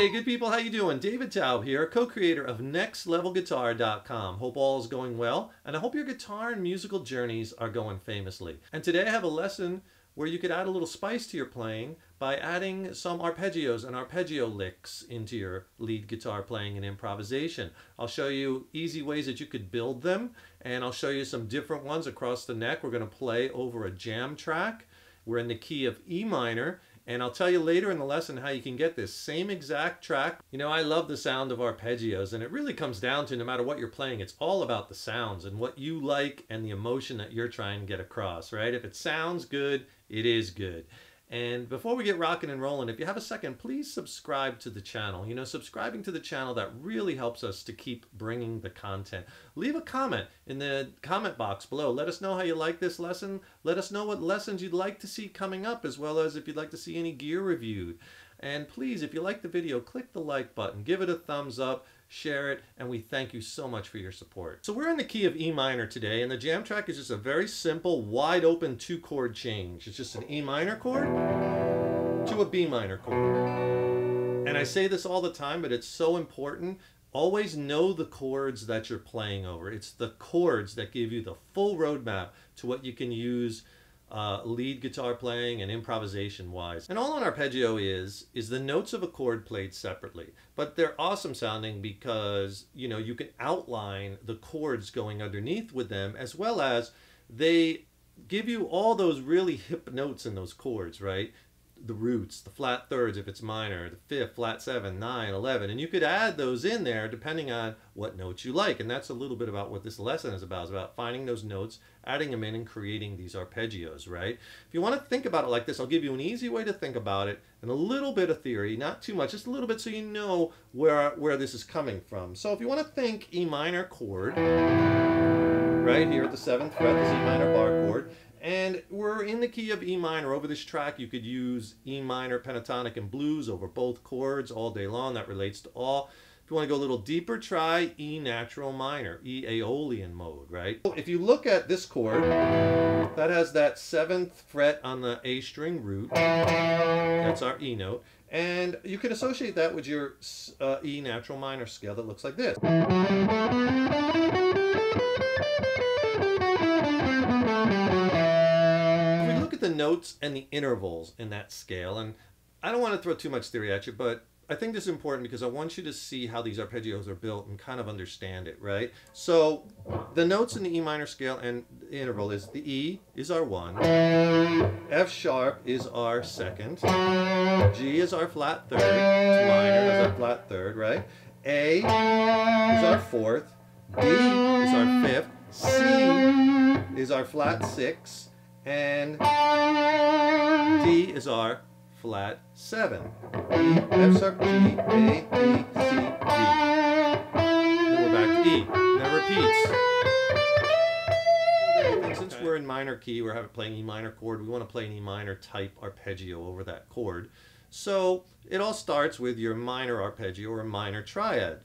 Hey, good people, how you doing? David Taub here, co-creator of NextLevelGuitar.com. Hope all is going well, and I hope your guitar and musical journeys are going famously. And today I have a lesson where you could add a little spice to your playing by adding some arpeggios and arpeggio licks into your lead guitar playing and improvisation. I'll show you easy ways that you could build them, and I'll show you some different ones across the neck. We're going to play over a jam track. We're in the key of E minor, and I'll tell you later in the lesson how you can get this same exact track. You know, I love the sound of arpeggios, and it really comes down to no matter what you're playing, it's all about the sounds and what you like and the emotion that you're trying to get across, right? If it sounds good, it is good. And before we get rocking and rolling, if you have a second, please subscribe to the channel. You know, subscribing to the channel, that really helps us to keep bringing the content. Leave a comment in the comment box below. Let us know how you like this lesson. Let us know what lessons you'd like to see coming up, as well as if you'd like to see any gear reviewed. And please, if you like the video, click the like button, give it a thumbs up, share it, and we thank you so much for your support. So we're in the key of E minor today, and the jam track is just a very simple, wide open 2-chord change. It's just an E minor chord to a B minor chord. And I say this all the time, but it's so important. Always know the chords that you're playing over. It's the chords that give you the full roadmap to what you can use lead guitar playing and improvisation wise. And all an arpeggio is the notes of a chord played separately, but they're awesome sounding because, you know, you can outline the chords going underneath with them, as well as they give you all those really hip notes in those chords, right? The roots, the flat thirds if it's minor, the fifth, flat 7, 9, 11, and you could add those in there depending on what notes you like. And that's a little bit about what this lesson is about. It's about finding those notes, adding them in, and creating these arpeggios, right? If you want to think about it like this, I'll give you an easy way to think about it and a little bit of theory, not too much, just a little bit, so you know where this is coming from. So if you want to think E minor chord, right here at the 7th fret, this E minor bar chord, and we're in the key of E minor. Over this track, you could use E minor, pentatonic, and blues over both chords all day long. That relates to all. If you want to go a little deeper, try E natural minor, E Aeolian mode, right? If you look at this chord, that has that 7th fret on the A string root. That's our E note. And you can associate that with your E natural minor scale that looks like this. The notes and the intervals in that scale, and I don't want to throw too much theory at you, but I think this is important because I want you to see how these arpeggios are built and kind of understand it, right? So the notes in the E minor scale and the interval is the E is our 1, F sharp is our 2nd, G is our flat 3rd, it's minor is our flat 3rd, right? A is our 4th, B is our 5th, C is our flat 6, and D is our flat 7. E, F sharp, G, A, B, C, D. Then we're back to E. And that repeats. Since we're in minor key, we're playing E minor chord, we want to play an E minor type arpeggio over that chord. So it all starts with your minor arpeggio or minor triad.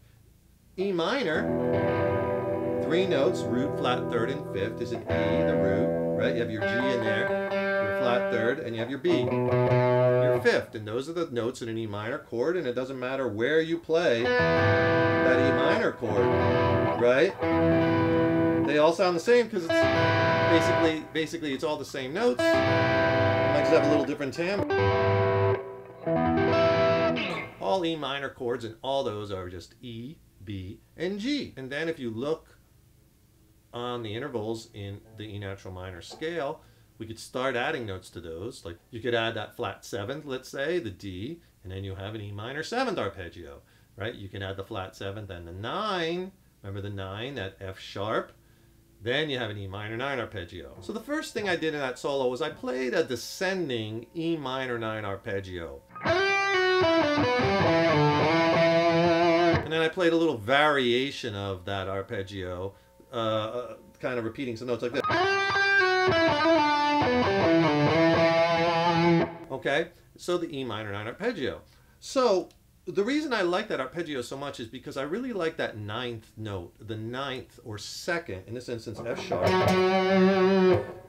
E minor, 3 notes, root, flat 3rd, and 5th is an E, the root. Right? You have your G in there, your flat 3rd, and you have your B, your 5th. And those are the notes in an E minor chord, and it doesn't matter where you play that E minor chord, right? They all sound the same because it's basically it's all the same notes. You might just have a little different timbre. All E minor chords, and all those are just E, B, and G. And then if you look on the intervals in the E natural minor scale, we could start adding notes to those. Like you could add that flat 7th, let's say, the D, and then you have an E minor 7th arpeggio, right? You can add the flat 7th and the 9, remember the 9, that F sharp, then you have an E minor 9 arpeggio. So the first thing I did in that solo was I played a descending E minor 9 arpeggio. And then I played a little variation of that arpeggio, kind of repeating some notes like this. Okay, so the E minor 9 arpeggio. So the reason I like that arpeggio so much is because I really like that 9th note, the 9th or 2nd, in this instance F sharp.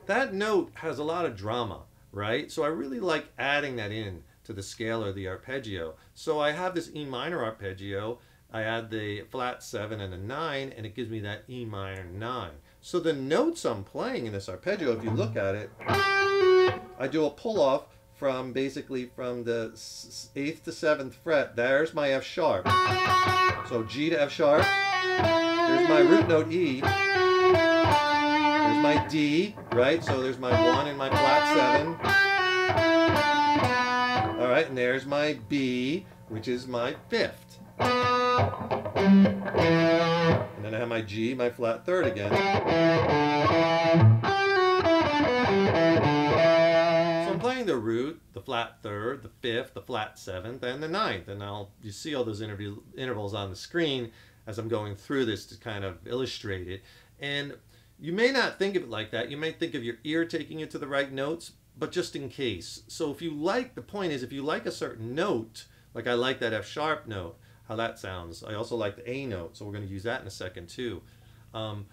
That note has a lot of drama, right? So I really like adding that in to to the scale or the arpeggio. So I have this E minor arpeggio, I add the flat 7 and a 9, and it gives me that E minor 9. So the notes I'm playing in this arpeggio, if you look at it, I do a pull off from basically from the 8th to 7th fret. There's my F sharp. So G to F sharp. There's my root note E. There's my D, right? So there's my 1 and my flat 7. All right, and there's my B, which is my 5th. And then I have my G, my flat 3rd again. So I'm playing the root, the flat 3rd, the 5th, the flat 7th, and the 9th. And you see all those intervals on the screen as I'm going through this to kind of illustrate it. And you may not think of it like that. You may think of your ear taking you to the right notes, but just in case. So if you like, the point is, if you like a certain note, like I like that F sharp note, how that sounds. I also like the A note, so we're going to use that in a second too. And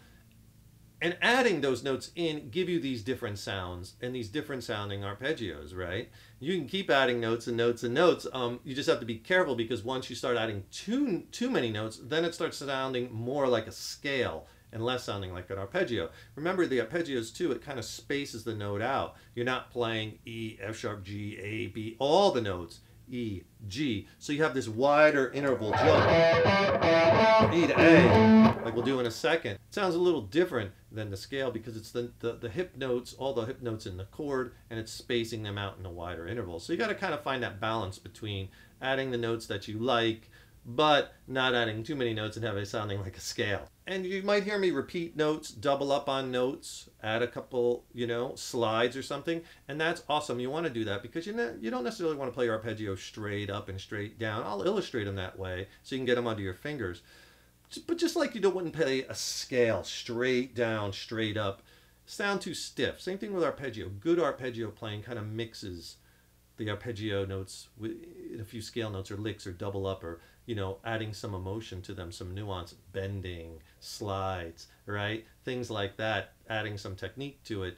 adding those notes in give you these different sounds and these different sounding arpeggios, right? You can keep adding notes and notes and notes. You just have to be careful, because once you start adding too many notes, then it starts sounding more like a scale and less sounding like an arpeggio. Remember, the arpeggios too, it kind of spaces the note out. You're not playing E, F sharp, G, A, B, all the notes. E, G. So you have this wider interval jump. E to A, like we'll do in a second. It sounds a little different than the scale because it's the hip notes, all the hip notes in the chord, and it's spacing them out in a wider interval. So you got to kind of find that balance between adding the notes that you like, but not adding too many notes and have it sounding like a scale. And you might hear me repeat notes, double up on notes, add a couple, slides or something, and that's awesome. You want to do that because you don't necessarily want to play your arpeggio straight up and straight down. I'll illustrate them that way so you can get them under your fingers. But just like you wouldn't play a scale straight down, straight up, sound too stiff. Same thing with arpeggio. Good arpeggio playing kind of mixes the arpeggio notes with a few scale notes or licks or double up, or adding some emotion to them, some nuance, bending, slides, right? Things like that, adding some technique to it,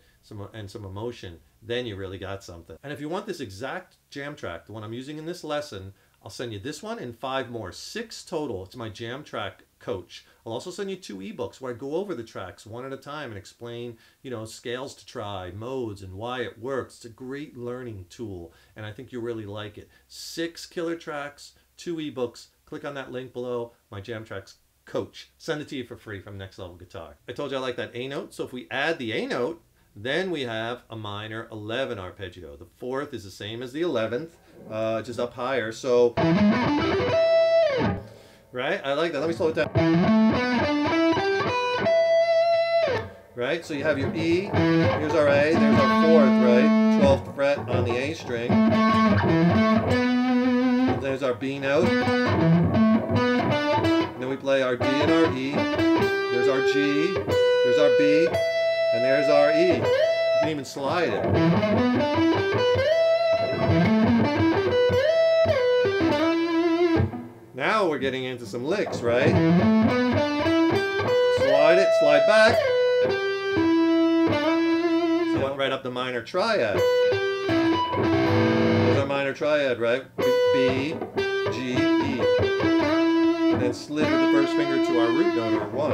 and some emotion, then you really got something. And if you want this exact jam track, the one I'm using in this lesson, I'll send you this one and 5 more, 6 total. It's my jam track coach. I'll also send you 2 ebooks where I go over the tracks one at a time and explain, scales to try, modes, and why it works. It's a great learning tool, and I think you'll really like it. 6 killer tracks, 2 ebooks. Click on that link below, my jam tracks coach. Send it to you for free from Next Level Guitar. I told you I like that A note, so if we add the A note, then we have a minor 11 arpeggio. The 4th is the same as the 11th, just up higher. So, right? I like that. Let me slow it down. Right? So you have your E, here's our A, there's our 4th, right? 12th fret on the A string. There's our B note. And then we play our D and our E. There's our G. There's our B. And there's our E. You can even slide it. Now we're getting into some licks, right? Slide it, slide back. So went right up the minor triad. There's our minor triad, right? B, G, E. And then slid with the first finger to our root note, or 1.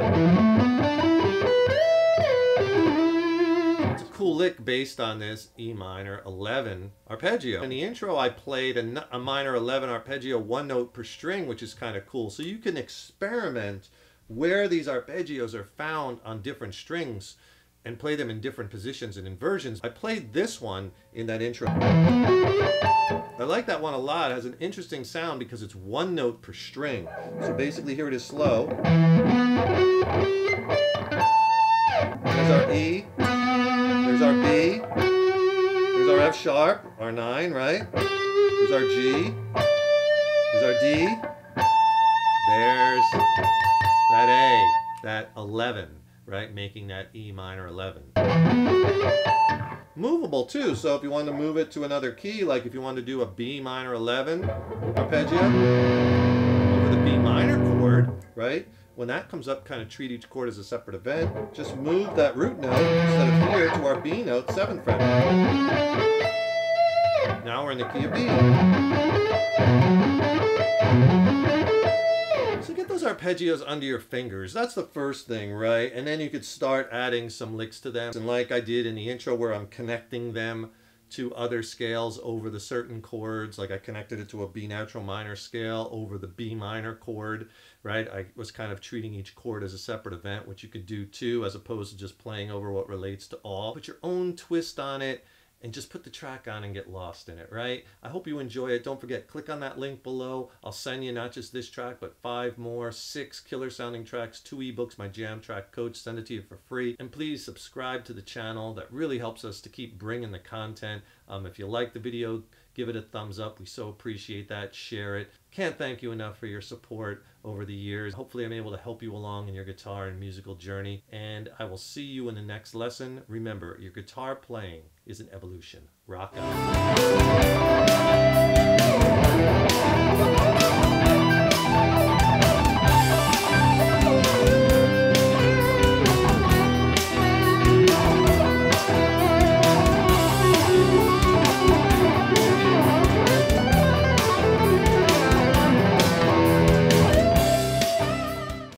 It's a cool lick based on this E minor 11 arpeggio. In the intro, I played a minor 11 arpeggio, 1 note per string, which is kind of cool. So you can experiment where these arpeggios are found on different strings and play them in different positions and inversions. I played this one in that intro. I like that one a lot. It has an interesting sound because it's 1 note per string. So basically here it is slow. There's our E, there's our B, there's our F sharp, our 9, right? There's our G, there's our D, there's that A, that 11. Right, making that E minor 11. Movable too, so if you want to move it to another key, like if you want to do a B minor 11 arpeggio over the B minor chord, right? When that comes up, kind of treat each chord as a separate event. Just move that root note instead of here to our B note, 7th fret. Now we're in the key of B. So get those arpeggios under your fingers. That's the first thing, right? And then you could start adding some licks to them. And like I did in the intro where I'm connecting them to other scales over the certain chords, like I connected it to a B natural minor scale over the B minor chord, right? I was kind of treating each chord as a separate event, which you could do too, as opposed to just playing over what relates to all. Put your own twist on it and just put the track on and get lost in it, right? I hope you enjoy it. Don't forget, click on that link below. I'll send you not just this track, but 5 more, 6 killer sounding tracks, 2 ebooks, my jam track coach, send it to you for free. And please subscribe to the channel. That really helps us to keep bringing the content. If you like the video, give it a thumbs up. We so appreciate that. Share it. Can't thank you enough for your support over the years. Hopefully I'm able to help you along in your guitar and musical journey. And I will see you in the next lesson. Remember, your guitar playing is an evolution. Rock on.